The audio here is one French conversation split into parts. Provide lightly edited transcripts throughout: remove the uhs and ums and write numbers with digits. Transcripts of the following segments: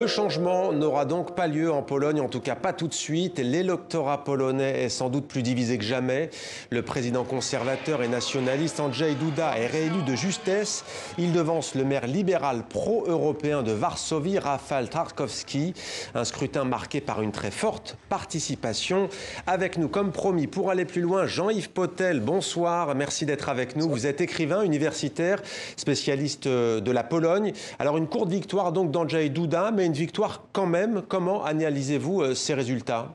Le changement n'aura donc pas lieu en Pologne, en tout cas pas tout de suite. L'électorat polonais est sans doute plus divisé que jamais. Le président conservateur et nationaliste Andrzej Duda est réélu de justesse. Il devance le maire libéral pro-européen de Varsovie, Rafał Trzaskowski. Un scrutin marqué par une très forte participation. Avec nous, comme promis, pour aller plus loin, Jean-Yves Potel, bonsoir, merci d'être avec nous. Vous êtes écrivain, universitaire, spécialiste de la Pologne. Alors une courte victoire donc d'Andrzej Duda, mais une victoire quand même. Comment analysez-vous ces résultats ?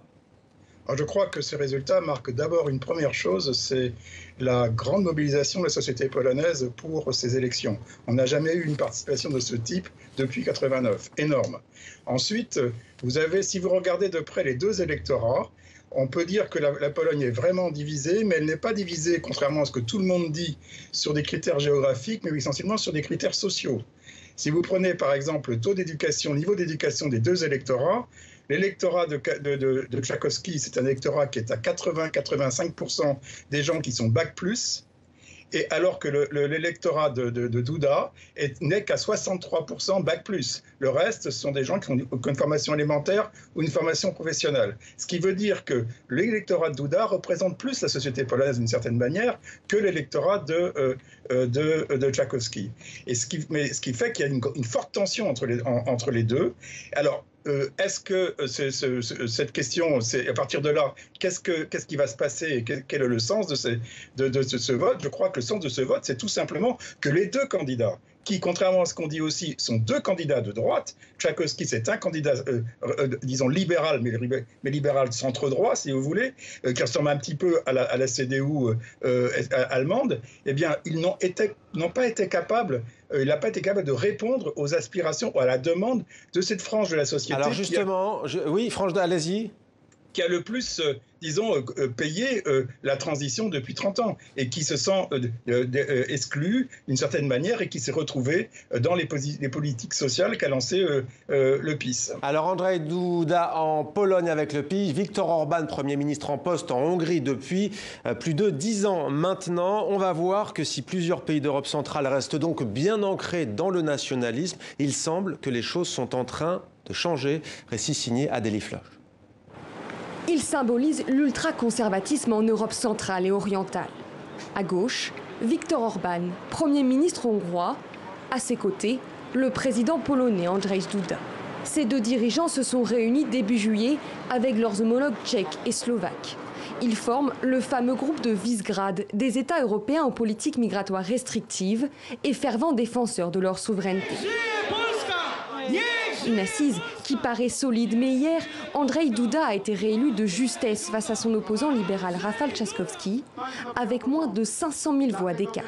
Alors je crois que ces résultats marquent d'abord une première chose, c'est la grande mobilisation de la société polonaise pour ces élections. On n'a jamais eu une participation de ce type depuis 1989. Énorme. Ensuite, vous avez, si vous regardez de près les deux électorats, on peut dire que la Pologne est vraiment divisée, mais elle n'est pas divisée, contrairement à ce que tout le monde dit, sur des critères géographiques, mais essentiellement sur des critères sociaux. Si vous prenez par exemple le taux d'éducation, niveau d'éducation des deux électorats, l'électorat de Trzaskowski, c'est un électorat qui est à 80-85% des gens qui sont Bac+, et alors que l'électorat de Duda n'est qu'à 63% Bac+. Le reste, ce sont des gens qui ont une formation élémentaire ou une formation professionnelle. Ce qui veut dire que l'électorat de Duda représente plus la société polonaise d'une certaine manière que l'électorat de Trzaskowski. Et ce qui fait qu'il y a une forte tension entre les deux. Alors, est-ce que cette question, c'est à partir de là, qu'est-ce qui va se passer et quel est le sens de ce vote? Je crois que le sens de ce vote, c'est tout simplement que les deux candidats, qui, contrairement à ce qu'on dit aussi, sont deux candidats de droite. Trzaskowski, c'est un candidat, disons, libéral, mais libéral centre-droit, si vous voulez, qui ressemble un petit peu à la CDU allemande. Eh bien, ils n'ont pas été capables, il n'a pas été capable de répondre aux aspirations, à la demande de cette frange de la société. Alors justement, oui, franche, allez-y. Qui a le plus, disons, payé la transition depuis 30 ans et qui se sent exclu d'une certaine manière et qui s'est retrouvé dans les politiques sociales qu'a lancé le PiS. Alors Andrzej Duda en Pologne avec le PiS, Viktor Orban, Premier ministre en poste en Hongrie depuis plus de 10 ans maintenant. On va voir que si plusieurs pays d'Europe centrale restent donc bien ancrés dans le nationalisme, il semble que les choses sont en train de changer. Récit signé Adélie Floch. Il symbolise l'ultraconservatisme en Europe centrale et orientale. À gauche, Viktor Orban, Premier ministre hongrois. À ses côtés, le président polonais Andrzej Duda. Ces deux dirigeants se sont réunis début juillet avec leurs homologues tchèques et slovaques. Ils forment le fameux groupe de Visegrad, des États européens aux politiques migratoires restrictives et fervents défenseurs de leur souveraineté. Une assise qui paraît solide, mais hier, Andrzej Duda a été réélu de justesse face à son opposant libéral Rafał Trzaskowski, avec moins de 500 000 voix d'écart.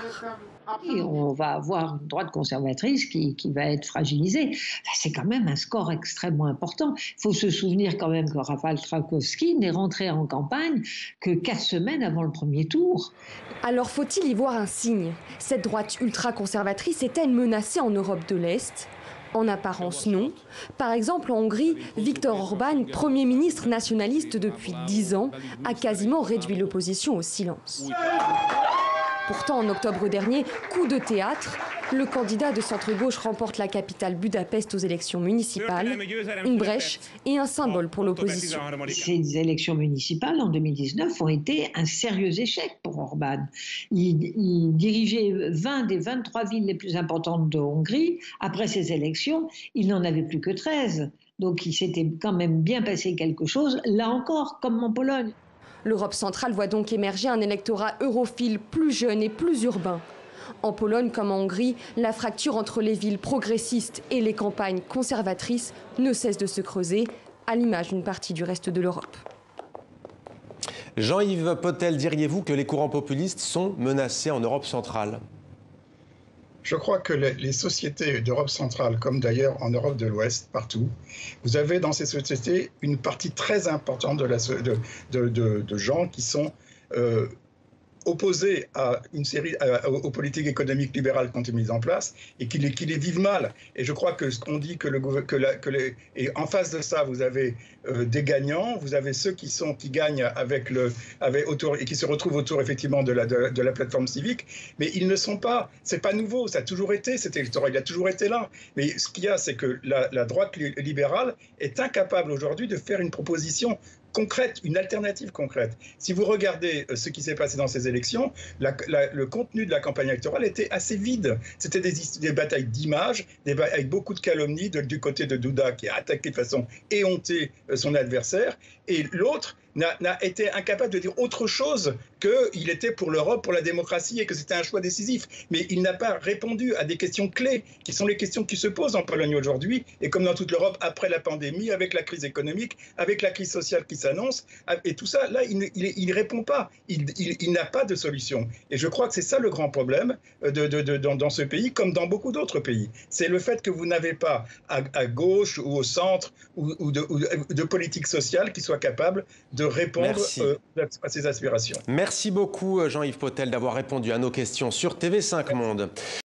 Et on va avoir une droite conservatrice qui va être fragilisée. C'est quand même un score extrêmement important. Il faut se souvenir quand même que Rafał Trzaskowski n'est rentré en campagne que 4 semaines avant le premier tour. Alors faut-il y voir un signe? Cette droite ultra-conservatrice est-elle menacée en Europe de l'Est? En apparence, non. Par exemple, en Hongrie, Viktor Orban, Premier ministre nationaliste depuis 10 ans, a quasiment réduit l'opposition au silence. Pourtant, en octobre dernier, coup de théâtre, le candidat de centre-gauche remporte la capitale Budapest aux élections municipales, une brèche et un symbole pour l'opposition. Ces élections municipales en 2019 ont été un sérieux échec pour Orban. Il dirigeait 20 des 23 villes les plus importantes de Hongrie. Après ces élections, il n'en avait plus que 13. Donc il s'était quand même bien passé quelque chose, là encore, comme en Pologne. L'Europe centrale voit donc émerger un électorat europhile plus jeune et plus urbain. En Pologne comme en Hongrie, la fracture entre les villes progressistes et les campagnes conservatrices ne cesse de se creuser, à l'image d'une partie du reste de l'Europe. Jean-Yves Potel, diriez-vous que les courants populistes sont menacés en Europe centrale ? Je crois que les sociétés d'Europe centrale, comme d'ailleurs en Europe de l'Ouest, partout, vous avez dans ces sociétés une partie très importante de gens qui sont opposé à une série aux politiques économiques libérales qui ont été mises en place et qui les vivent mal. Et je crois que ce qu'on dit et en face de ça, vous avez des gagnants, vous avez ceux qui gagnent autour et qui se retrouvent autour effectivement de la plateforme civique, mais ils ne sont pas, c'est pas nouveau, ça a toujours été, cet électorat, il a toujours été là. Mais ce qu'il y a, c'est que la droite libérale est incapable aujourd'hui de faire une proposition concrète, une alternative concrète. Si vous regardez ce qui s'est passé dans ces élections, le contenu de la campagne électorale était assez vide. C'était des batailles d'images, avec beaucoup de calomnies du côté de Douda qui a attaqué de façon éhontée son adversaire, et l'autre n'a été incapable de dire autre chose qu'il était pour l'Europe, pour la démocratie et que c'était un choix décisif. Mais il n'a pas répondu à des questions clés, qui sont les questions qui se posent en Pologne aujourd'hui, et comme dans toute l'Europe, après la pandémie, avec la crise économique, avec la crise sociale qui s'annonce, et tout ça, là, il ne répond pas. Il n'a pas de solution. Et je crois que c'est ça le grand problème dans ce pays, comme dans beaucoup d'autres pays. C'est le fait que vous n'avez pas à gauche ou au centre ou de politique sociale qui soit capable de répondre à ces aspirations. Merci beaucoup Jean-Yves Potel d'avoir répondu à nos questions sur TV5 Monde.